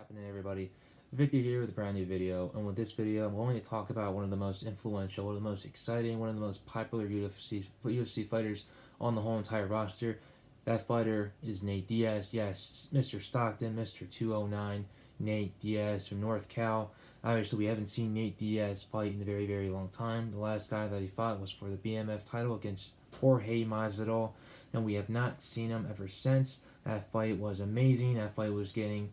Happening, everybody? Victor here with a brand new video, and with this video I'm going to talk about one of the most influential, one of the most exciting, one of the most popular UFC fighters on the whole entire roster. That fighter is Nate Diaz. Yes, Mr. Stockton, Mr. 209, Nate Diaz from North Cal. Obviously we haven't seen Nate Diaz fight in a very, very long time. The last guy that he fought was for the BMF title against Jorge Masvidal, and we have not seen him ever since. That fight was amazing. That fight was getting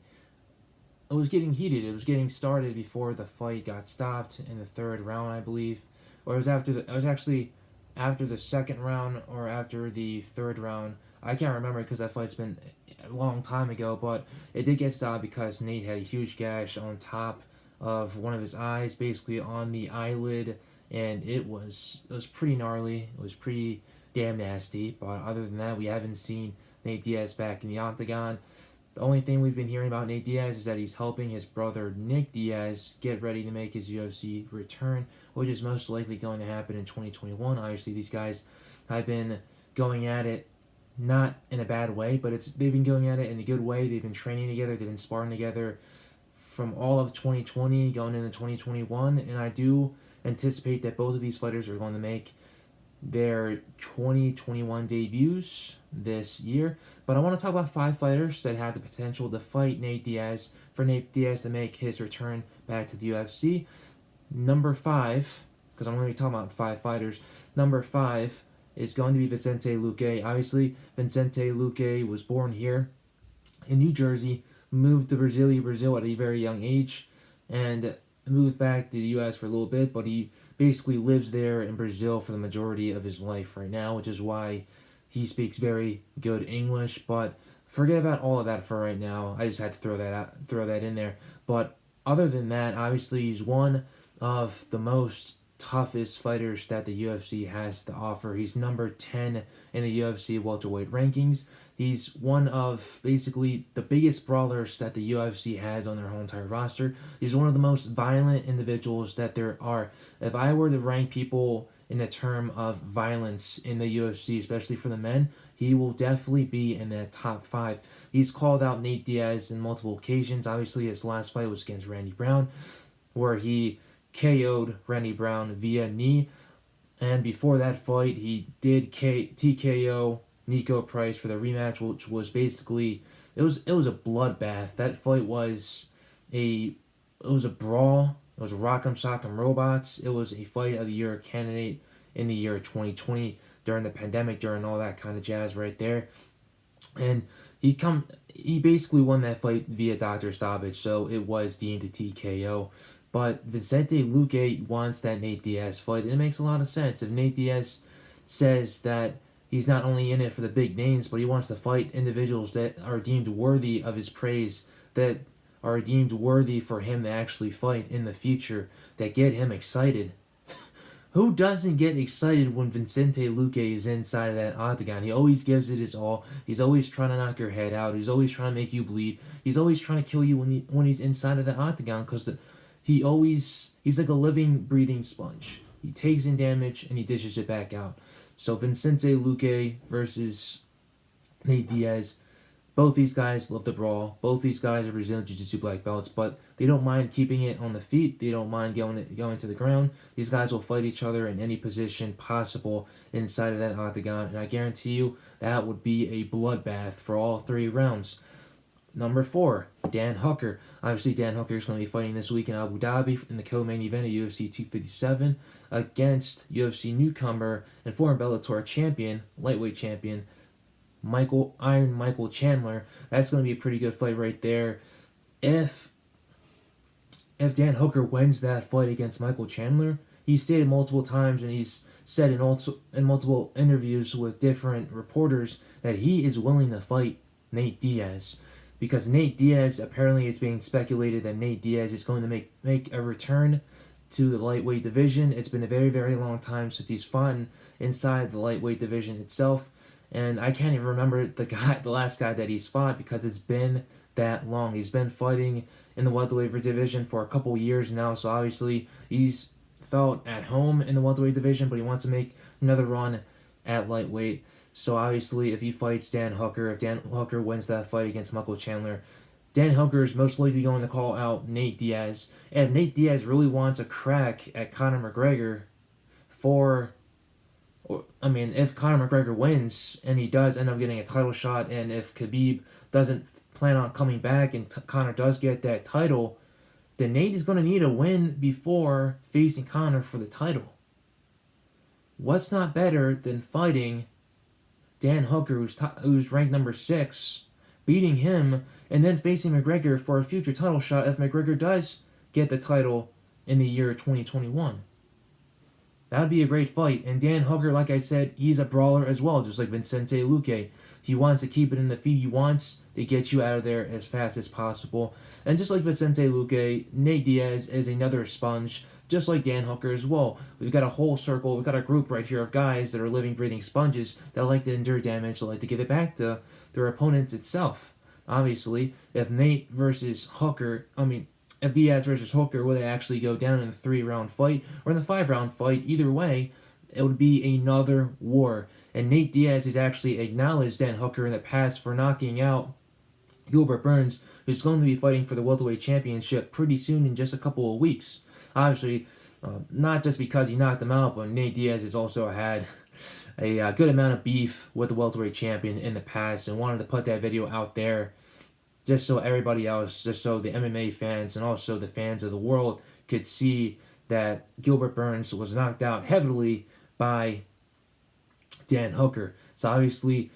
heated. It was getting started before the fight got stopped in the third round, I believe, or it was actually after the second round or after the third round. I can't remember because that fight's been a long time ago, but it did get stopped because Nate had a huge gash on top of one of his eyes, basically on the eyelid, and it was pretty gnarly. It was pretty damn nasty. But other than that, we haven't seen Nate Diaz back in the octagon. The only thing we've been hearing about Nate Diaz is that he's helping his brother Nick Diaz get ready to make his UFC return, which is most likely going to happen in 2021. Obviously, these guys have been going at it not in a bad way, but they've been going at it in a good way. They've been training together, they've been sparring together from all of 2020 going into 2021, and I do anticipate that both of these fighters are going to make their 2021 debuts this year. But I want to talk about 5 fighters that have the potential to fight Nate Diaz, for Nate Diaz to make his return back to the UFC. Number 5, because I'm going to be talking about 5 fighters, number 5 is going to be Vicente Luque. Obviously, Vicente Luque was born here in New Jersey, moved to Brazil at a very young age, and moved back to the U.S. for a little bit, but he basically lives there in Brazil for the majority of his life right now, which is why he speaks very good English. But forget about all of that for right now. I just had to throw that in there. But other than that, obviously he's one of the most toughest fighters that the UFC has to offer. He's number 10 in the UFC welterweight rankings. He's one of basically the biggest brawlers that the UFC has on their whole entire roster. He's one of the most violent individuals that there are. If I were to rank people in the term of violence in the UFC, especially for the men, he will definitely be in that top 5. He's called out Nate Diaz in multiple occasions. Obviously, his last fight was against Randy Brown, where he KO'd Randy Brown via knee, and before that fight he did TKO Nico Price for the rematch, which was basically it was a bloodbath. That fight was a brawl. It was Rock'em Sock'em Robots. It was a fight of the year candidate in the year 2020 during the pandemic, during all that kind of jazz right there. And he basically won that fight via doctor stoppage, so it was deemed a TKO. But Vicente Luque wants that Nate Diaz fight, and it makes a lot of sense. If Nate Diaz says that he's not only in it for the big names, but he wants to fight individuals that are deemed worthy of his praise, that are deemed worthy for him to actually fight in the future, that get him excited. Who doesn't get excited when Vicente Luque is inside of that octagon? He always gives it his all. He's always trying to knock your head out. He's always trying to make you bleed. He's always trying to kill you when he's inside of that octagon, because he's like a living, breathing sponge. He takes in damage and he dishes it back out. So Vicente Luque versus Nate Diaz. Both these guys love the brawl. Both these guys are Brazilian Jiu-Jitsu black belts, but they don't mind keeping it on the feet. They don't mind going to the ground. These guys will fight each other in any position possible inside of that octagon, and I guarantee you that would be a bloodbath for all 3 rounds. Number 4, Dan Hooker. Obviously, Dan Hooker is going to be fighting this week in Abu Dhabi in the co-main event of UFC 257 against UFC newcomer and former Bellator champion, lightweight champion, Michael Chandler. That's going to be a pretty good fight right there. If Dan Hooker wins that fight against Michael Chandler, he's stated multiple times, and he's said in multiple interviews with different reporters, that he is willing to fight Nate Diaz. Because Nate Diaz, apparently it's being speculated that Nate Diaz is going to make a return to the lightweight division. It's been a very, very long time since he's fought inside the lightweight division itself. And I can't even remember the last guy that he's fought, because it's been that long. He's been fighting in the welterweight division for a couple years now, so obviously he's felt at home in the welterweight division, but he wants to make another run at lightweight. So obviously, if he fights Dan Hooker, if Dan Hooker wins that fight against Michael Chandler, Dan Hooker is most likely going to call out Nate Diaz. And if Nate Diaz really wants a crack at Conor McGregor for, if Conor McGregor wins and he does end up getting a title shot, and if Khabib doesn't plan on coming back and Conor does get that title, then Nate is going to need a win before facing Conor for the title. What's not better than fighting Dan Hooker, who's ranked number 6, beating him, and then facing McGregor for a future title shot if McGregor does get the title in the year 2021. That would be a great fight. And Dan Hooker, like I said, he's a brawler as well, just like Vicente Luque. He wants to keep it in the feet. He wants to get you out of there as fast as possible. And just like Vicente Luque, Nate Diaz is another sponge, just like Dan Hooker as well. We've got a whole circle, we've got a group right here of guys that are living, breathing sponges that like to endure damage, that like to give it back to their opponents itself. Obviously, if Nate versus Hooker, if Diaz versus Hooker would actually go down in a 3-round fight or in the 5-round fight, either way, it would be another war. And Nate Diaz has actually acknowledged Dan Hooker in the past for knocking out Gilbert Burns, who's going to be fighting for the welterweight championship pretty soon in just a couple of weeks. Obviously, not just because he knocked him out, but Nate Diaz has also had a good amount of beef with the welterweight champion in the past and wanted to put that video out there just so everybody else, just so the MMA fans and also the fans of the world could see that Gilbert Burns was knocked out heavily by Dan Hooker. So obviously,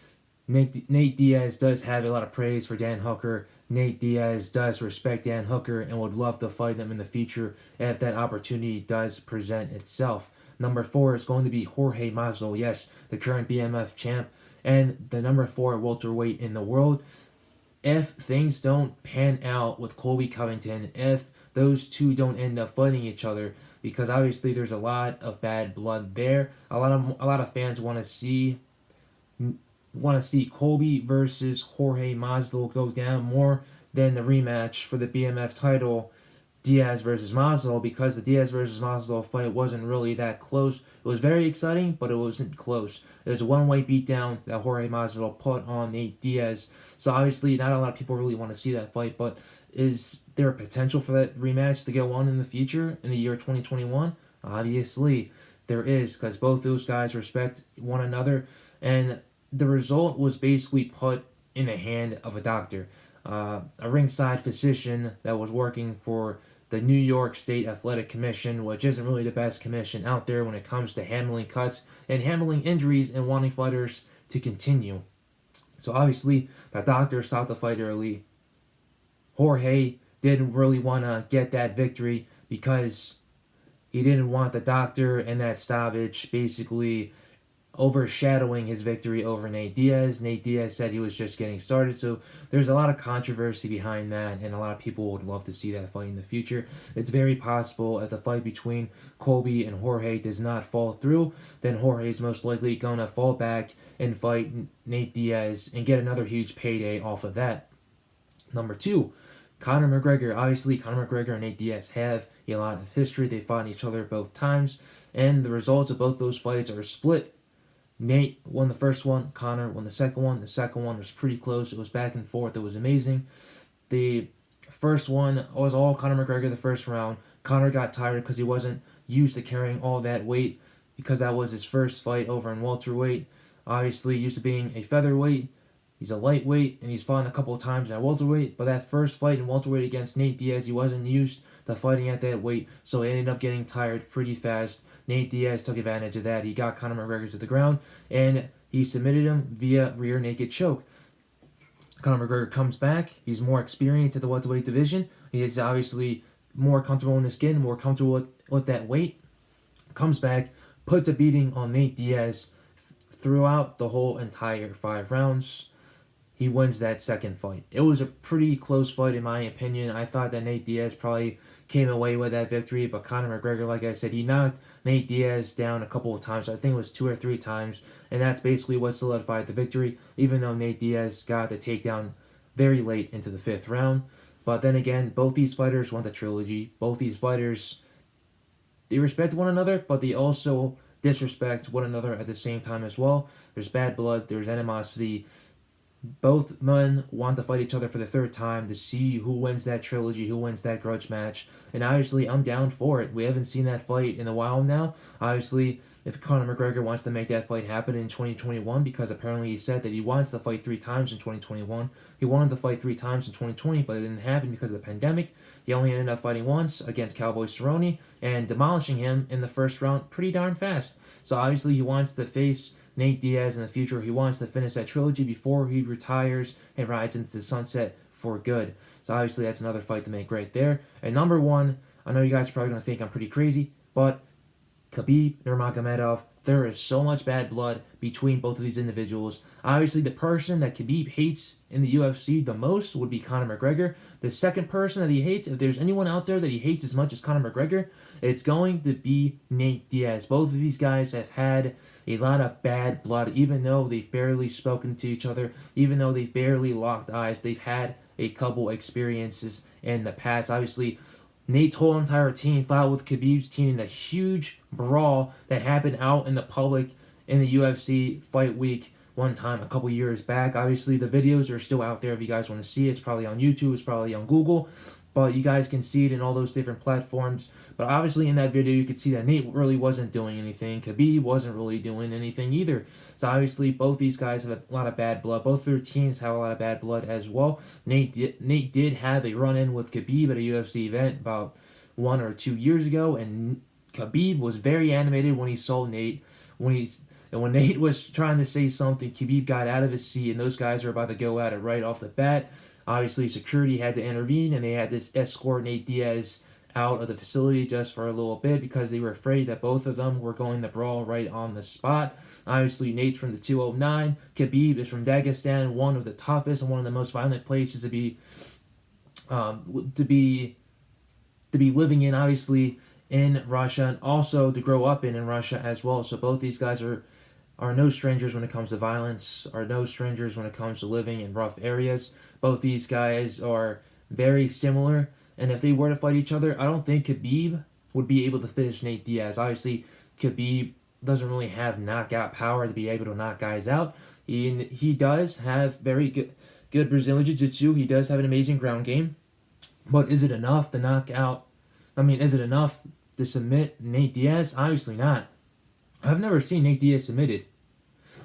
Nate Diaz does have a lot of praise for Dan Hooker. Nate Diaz does respect Dan Hooker and would love to fight him in the future if that opportunity does present itself. Number 4 is going to be Jorge Masvidal, yes, the current BMF champ and the number 4 welterweight in the world. If things don't pan out with Colby Covington, if those two don't end up fighting each other, because obviously there's a lot of bad blood there. A lot of fans want to see Colby versus Jorge Masvidal go down more than the rematch for the BMF title, Diaz versus Masvidal, because the Diaz versus Masvidal fight wasn't really that close. It was very exciting, but it wasn't close. It was a one-way beatdown that Jorge Masvidal put on Nate Diaz. So obviously, not a lot of people really want to see that fight, but is there a potential for that rematch to go on in the future, in the year 2021? Obviously, there is, because both those guys respect one another, and the result was basically put in the hand of a doctor. A ringside physician that was working for the New York State Athletic Commission, which isn't really the best commission out there when it comes to handling cuts and handling injuries and wanting fighters to continue. So obviously, the doctor stopped the fight early. Jorge didn't really want to get that victory because he didn't want the doctor and that stoppage basically overshadowing his victory over Nate Diaz. Nate Diaz said he was just getting started, so there's a lot of controversy behind that, and a lot of people would love to see that fight in the future. It's very possible if the fight between Colby and Jorge does not fall through, then Jorge is most likely going to fall back and fight Nate Diaz and get another huge payday off of that. Number 2, Conor McGregor. Obviously, Conor McGregor and Nate Diaz have a lot of history. They fought each other both times, and the results of both those fights are split. Nate won the first one, Conor won the second one. The second one was pretty close. It was back and forth. It was amazing. The first one was all Conor McGregor the first round. Conor got tired because he wasn't used to carrying all that weight because that was his first fight over in welterweight. Obviously, used to being a featherweight. He's a lightweight, and he's fought a couple of times at welterweight. But that first fight in welterweight against Nate Diaz, he wasn't used to fighting at that weight, so he ended up getting tired pretty fast. Nate Diaz took advantage of that. He got Conor McGregor to the ground, and he submitted him via rear naked choke. Conor McGregor comes back. He's more experienced at the welterweight division. He is obviously more comfortable in his skin, more comfortable with that weight. Comes back, puts a beating on Nate Diaz throughout the whole entire 5 rounds. He wins that second fight. It was a pretty close fight in my opinion. I thought that Nate Diaz probably came away with that victory, but Conor McGregor, like I said, he knocked Nate Diaz down a couple of times. I think it was 2 or 3 times, and that's basically what solidified the victory, even though Nate Diaz got the takedown very late into the 5th round. But then again, both these fighters won the trilogy. Both these fighters, they respect one another, but they also disrespect one another at the same time as well. There's bad blood, there's animosity. Both men want to fight each other for the third time to see who wins that trilogy, who wins that grudge match. And obviously, I'm down for it. We haven't seen that fight in a while now. Obviously, if Conor McGregor wants to make that fight happen in 2021, because apparently he said that he wants to fight 3 times in 2021. He wanted to fight 3 times in 2020, but it didn't happen because of the pandemic. He only ended up fighting once against Cowboy Cerrone and demolishing him in the first round pretty darn fast. So obviously, he wants to face Nate Diaz in the future. He wants to finish that trilogy before he retires and rides into the sunset for good. So obviously that's another fight to make right there. And number one, I know you guys are probably going to think I'm pretty crazy, but Khabib Nurmagomedov, there is so much bad blood between both of these individuals. Obviously, the person that Khabib hates in the UFC the most would be Conor McGregor. The second person that he hates, if there's anyone out there that he hates as much as Conor McGregor, it's going to be Nate Diaz. Both of these guys have had a lot of bad blood, even though they've barely spoken to each other, even though they've barely locked eyes. They've had a couple experiences in the past. Obviously, Nate's whole entire team fought with Khabib's team in a huge brawl that happened out in the public in the UFC fight week one time a couple years back. Obviously, the videos are still out there if you guys want to see it. It's probably on YouTube, it's probably on Google, but you guys can see it in all those different platforms. But obviously, in that video, you could see that Nate really wasn't doing anything. Khabib wasn't really doing anything either. So obviously, both these guys have a lot of bad blood. Both their teams have a lot of bad blood as well. Nate did have a run-in with Khabib at a UFC event about 1 or 2 years ago, and Khabib was very animated when he saw Nate. When Nate was trying to say something, Khabib got out of his seat, and those guys were about to go at it right off the bat. Obviously, security had to intervene, and they had to escort Nate Diaz out of the facility just for a little bit because they were afraid that both of them were going to brawl right on the spot. Obviously, Nate's from the 209. Khabib is from Dagestan, one of the toughest and one of the most violent places to be living in. Obviously, in Russia, and also to grow up in Russia as well. So both these guys are no strangers when it comes to violence, are no strangers when it comes to living in rough areas. Both these guys are very similar, and if they were to fight each other, I don't think Khabib would be able to finish Nate Diaz. Obviously, Khabib doesn't really have knockout power to be able to knock guys out. He does have very good Brazilian Jiu-Jitsu. He does have an amazing ground game, but is it enough to knock out? Is it enough to submit Nate Diaz? Obviously not. I've never seen Nate Diaz submitted.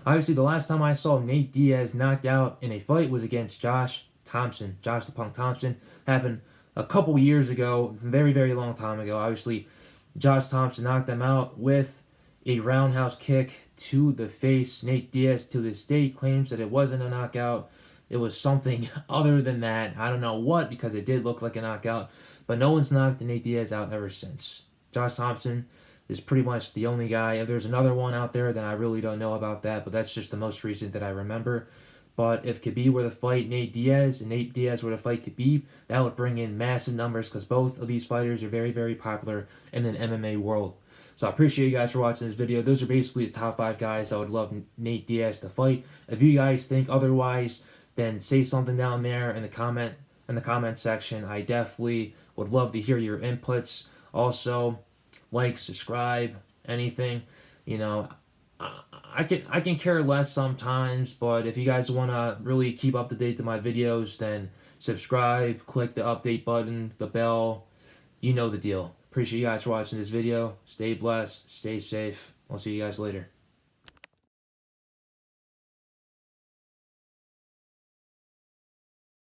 Obviously, the last time I saw Nate Diaz knocked out in a fight was against Josh Thompson. Josh the Punk Thompson. Happened a couple years ago, very, very long time ago. Obviously, Josh Thompson knocked him out with a roundhouse kick to the face. Nate Diaz, to this day, claims that it wasn't a knockout. It was something other than that. I don't know what, because it did look like a knockout. But no one's knocked Nate Diaz out ever since. Josh Thompson is pretty much the only guy. If there's another one out there, then I really don't know about that. But that's just the most recent that I remember. But if Khabib were to fight Nate Diaz and Nate Diaz were to fight Khabib, that would bring in massive numbers because both of these fighters are very, very popular in the MMA world. So I appreciate you guys for watching this video. Those are basically the top 5 guys I would love Nate Diaz to fight. If you guys think otherwise, then say something down there in the comment section. I definitely would love to hear your inputs. Also, like, subscribe, anything. I can care less sometimes, but if you guys want to really keep up to date to my videos, then subscribe, click the update button, the bell. You know the deal. Appreciate you guys for watching this video. Stay blessed, stay safe. I'll see you guys later.